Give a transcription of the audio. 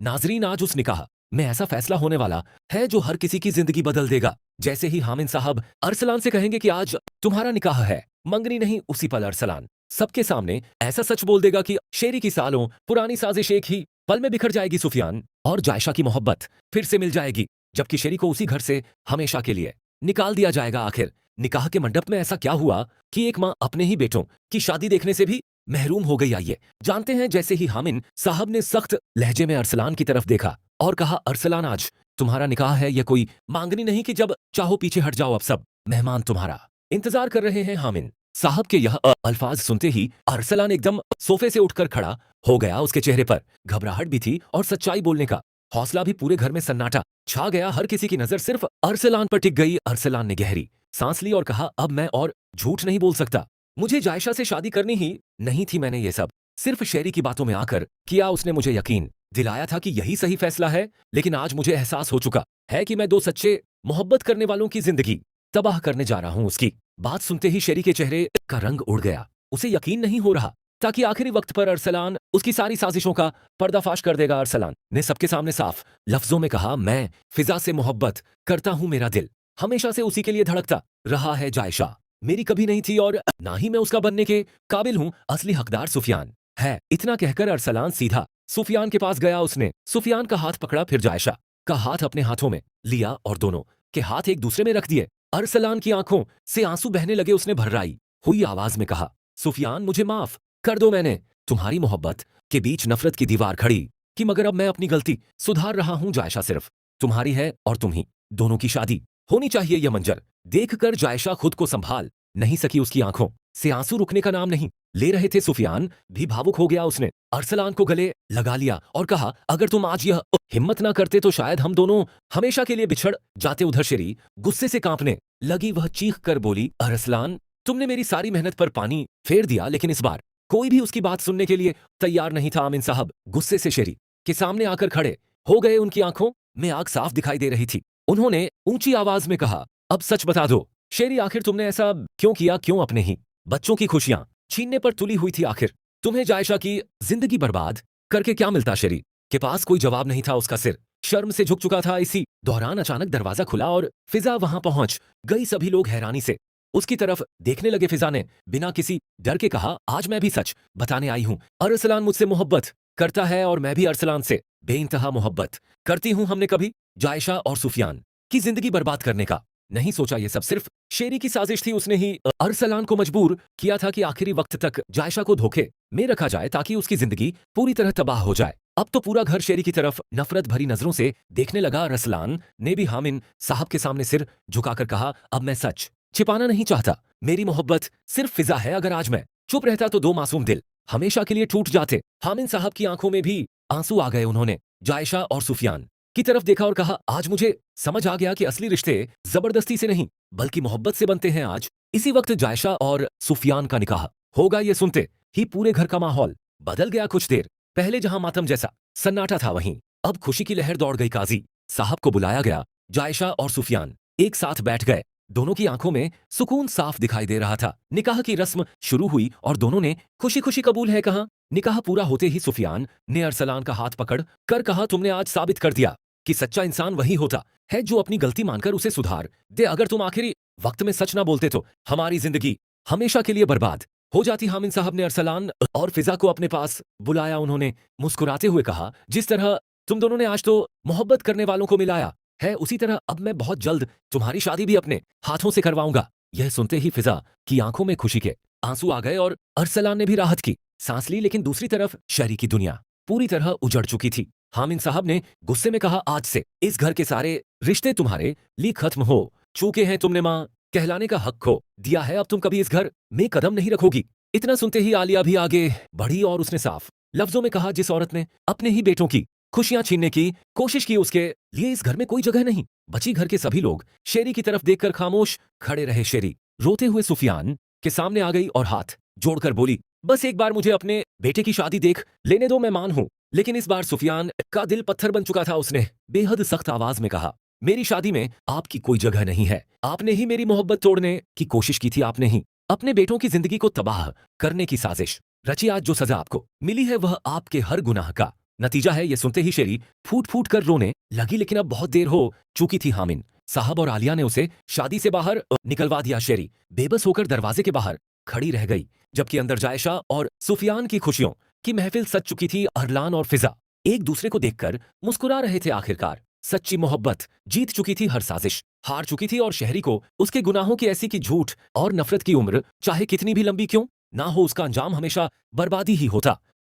नाजरीन, आज उस निकाह में ऐसा फैसला होने वाला है जो हर किसी की जिंदगी बदल देगा। जैसे ही हामिद साहब अरसलान से कहेंगे कि आज तुम्हारा निकाह है, मंगनी नहीं, उसी पल अरसलान सबके सामने ऐसा सच बोल देगा कि शेरी की सालों पुरानी साजिश एक ही पल में बिखर जाएगी। सुफियान और जायशा की मोहब्बत फिर से मिल जाएगी, जबकि शेरी को उसी घर से हमेशा के लिए निकाल दिया जाएगा। आखिर निकाह के मंडप में ऐसा क्या हुआ कि एक माँ अपने ही बेटों की शादी देखने से भी महरूम हो गई? आइए जानते हैं। जैसे ही हामिद साहब ने सख्त लहजे में अरसलान की तरफ देखा और कहा, अरसलान आज तुम्हारा निकाह है, यह कोई मांगनी नहीं कि जब चाहो पीछे हट जाओ, अब सब मेहमान तुम्हारा इंतजार कर रहे हैं। हामिद साहब के यह अल्फाज सुनते ही अरसलान एकदम सोफे से उठकर खड़ा हो गया। उसके चेहरे पर घबराहट भी थी और सच्चाई बोलने का हौसला भी। पूरे घर में सन्नाटा छा गया, हर किसी की नजर सिर्फ अरसलान पर टिक गई। अरसलान ने गहरी सांस ली और कहा, अब मैं और झूठ नहीं बोल सकता। मुझे जायशा से शादी करनी ही नहीं थी। मैंने ये सब सिर्फ शेरी की बातों में आकर किया। उसने मुझे यकीन दिलाया था कि यही सही फैसला है, लेकिन आज मुझे एहसास हो चुका है कि मैं दो सच्चे मोहब्बत करने वालों की जिंदगी तबाह करने जा रहा हूं। उसकी बात सुनते ही शेरी के चेहरे का रंग उड़ गया। उसे यकीन नहीं हो रहा ताकि आखिरी वक्त पर अरसलान उसकी सारी साजिशों का पर्दाफाश कर देगा। अरसलान ने सबके सामने साफ लफ्जों में कहा, मैं फिजा से मोहब्बत करता हूं, मेरा दिल हमेशा से उसी के लिए धड़कता रहा है। जायशा मेरी कभी नहीं थी और ना ही मैं उसका बनने के काबिल हूं। असली हकदार सुफियान है। इतना कहकर अरसलान सीधा सुफियान के पास गया। उसने सुफियान का हाथ पकड़ा, फिर जायशा का हाथ अपने हाथों में लिया और दोनों के हाथ एक दूसरे में रख दिए। अरसलान की आंखों से आंसू बहने लगे। उसने भर्राई हुई आवाज में कहा, सुफियान मुझे माफ कर दो, मैंने तुम्हारी मोहब्बत के बीच नफरत की दीवार खड़ी कि, मगर अब मैं अपनी गलती सुधार रहा हूं। जायशा सिर्फ तुम्हारी है और तुम ही दोनों की शादी होनी चाहिए। यह मंजर देखकर जायशा खुद को संभाल नहीं सकी। उसकी आंखों से आंसू रुकने का नाम नहीं ले रहे थे। सुफियान भी भावुक हो गया। उसने अरसलान को गले लगा लिया और कहा, अगर तुम आज यह हिम्मत ना करते तो शायद हम दोनों हमेशा के लिए बिछड़ जाते। उधर शेरी गुस्से से कांपने लगी। वह चीख कर बोली, अरसलान तुमने मेरी सारी मेहनत पर पानी फेर दिया। लेकिन इस बार कोई भी उसकी बात सुनने के लिए तैयार नहीं था। आमिन साहब गुस्से से शेरी के सामने आकर खड़े हो गए। उनकी आंखों में आग साफ दिखाई दे रही थी। उन्होंने ऊंची आवाज में कहा, अब सच बता दो शेरी, आखिर तुमने ऐसा क्यों किया? क्यों अपने ही बच्चों की खुशियां छीनने पर तुली हुई थी? आखिर तुम्हें जायशा की जिंदगी बर्बाद करके क्या मिलता? शेरी के पास कोई जवाब नहीं था। उसका सिर शर्म से झुक चुका था। इसी दौरान अचानक दरवाजा खुला और फिजा वहां पहुंच गई। सभी लोग हैरानी से उसकी तरफ देखने लगे। फिजा ने बिना किसी डर के कहा, आज मैं भी सच बताने आई हूं। अरसलान मुझसे मोहब्बत करता है और मैं भी अरसलान से बेइंतहा मोहब्बत करती हूं। हमने कभी जायशा और सुफियान की जिंदगी बर्बाद करने का नहीं सोचा। ये सब सिर्फ शेरी की साजिश थी। उसने ही अरसलान को मजबूर किया था कि आखिरी वक्त तक जायशा को धोखे में रखा जाए ताकि उसकी जिंदगी पूरी तरह तबाह हो जाए। अब तो पूरा घर शेरी की तरफ नफरत भरी नजरों से देखने लगा। अरसलान ने भी हामिद साहब के सामने सिर झुकाकर कहा, अब मैं सच छिपाना नहीं चाहता। मेरी मोहब्बत सिर्फ फिजा है। अगर आज मैं चुप रहता तो दो मासूम दिल हमेशा के लिए टूट जाते। हामिद साहब की आंखों में भी आंसू आ गए। उन्होंने जायशा और सुफियान की तरफ देखा और कहा, आज मुझे समझ आ गया कि असली रिश्ते जबरदस्ती से नहीं बल्कि मोहब्बत से बनते हैं। आज इसी वक्त जायशा और सुफियान का निकाह होगा। ये सुनते ही पूरे घर का माहौल बदल गया। कुछ देर पहले जहां मातम जैसा सन्नाटा था, वहीं अब खुशी की लहर दौड़ गई। काजी साहब को बुलाया गया। जायशा और सुफियान एक साथ बैठ गए। दोनों की आंखों में सुकून साफ दिखाई दे रहा था। निकाह की रस्म शुरू हुई और दोनों ने खुशी खुशी कबूल है कहा। निकाह पूरा होते ही सुफियान ने अरसलान का हाथ पकड़ कर कहा, तुमने आज साबित कर दिया कि सच्चा इंसान वही होता है जो अपनी गलती मानकर उसे सुधार दे। अगर तुम आखिरी वक्त में सच ना बोलते तो हमारी जिंदगी हमेशा के लिए बर्बाद हो जाती। हामिद साहब ने अरसलान और फिजा को अपने पास बुलाया। उन्होंने मुस्कुराते हुए कहा, जिस तरह तुम दोनों ने आज तो मोहब्बत करने वालों को मिलाया है, उसी तरह अब मैं बहुत जल्द तुम्हारी शादी भी अपने हाथों से करवाऊंगा। यह सुनते ही फिजा की आंखों में खुशी के आंसू आ गए और अरसलान ने भी राहत की सांस ली। लेकिन दूसरी तरफ शहरी की दुनिया पूरी तरह उजड़ चुकी थी। हामिद साहब ने गुस्से में कहा, आज से इस घर के सारे रिश्ते तुम्हारे लिए खत्म हो चुके हैं। तुमने मां कहलाने का हक खो दिया है। अब तुम कभी इस घर में कदम नहीं रखोगी। इतना सुनते ही आलिया भी आगे बढ़ी और उसने साफ लफ्जों में कहा, जिस औरत ने अपने ही बेटों की खुशियां छीनने की कोशिश की, उसके लिए इस घर में कोई जगह नहीं बची। घर के सभी लोग शेरी की तरफ देखकर खामोश खड़े रहे। शेरी रोते हुए सुफियान के सामने आ गई और हाथ जोड़कर बोली, बस एक बार मुझे अपने बेटे की शादी देख लेने दो, मैं मान हूं। लेकिन इस बार सुफियान का दिल पत्थर बन चुका था। उसने बेहद सख्त आवाज में कहा, मेरी शादी में आपकी कोई जगह नहीं है। आपने ही मेरी मोहब्बत तोड़ने की कोशिश की थी। आपने ही अपने बेटों की जिंदगी को तबाह करने की साजिश रची। आज जो सजा आपको मिली है वह आपके हर गुनाह का नतीजा है ये सुनते ही शेरी फूट फूट कर रोने लगी, लेकिन अब बहुत देर हो चुकी थी। हामिन साहब और आलिया ने उसे शादी से बाहर निकलवा दिया। शेरी बेबस होकर दरवाजे के बाहर खड़ी रह गई, जबकि अंदर जायशा और सुफियान की खुशियों की महफिल सज चुकी थी। अरलान और फिजा एक दूसरे को देखकर मुस्कुरा रहे थे। आखिरकार सच्ची मोहब्बत जीत चुकी थी हर साजिश, हार चुकी थी, और शहरी को उसके गुनाहों की ऐसी की झूठ और नफरत की उम्र चाहे कितनी भी लंबी क्यों ना हो, उसका अंजाम हमेशा बर्बादी ही होता।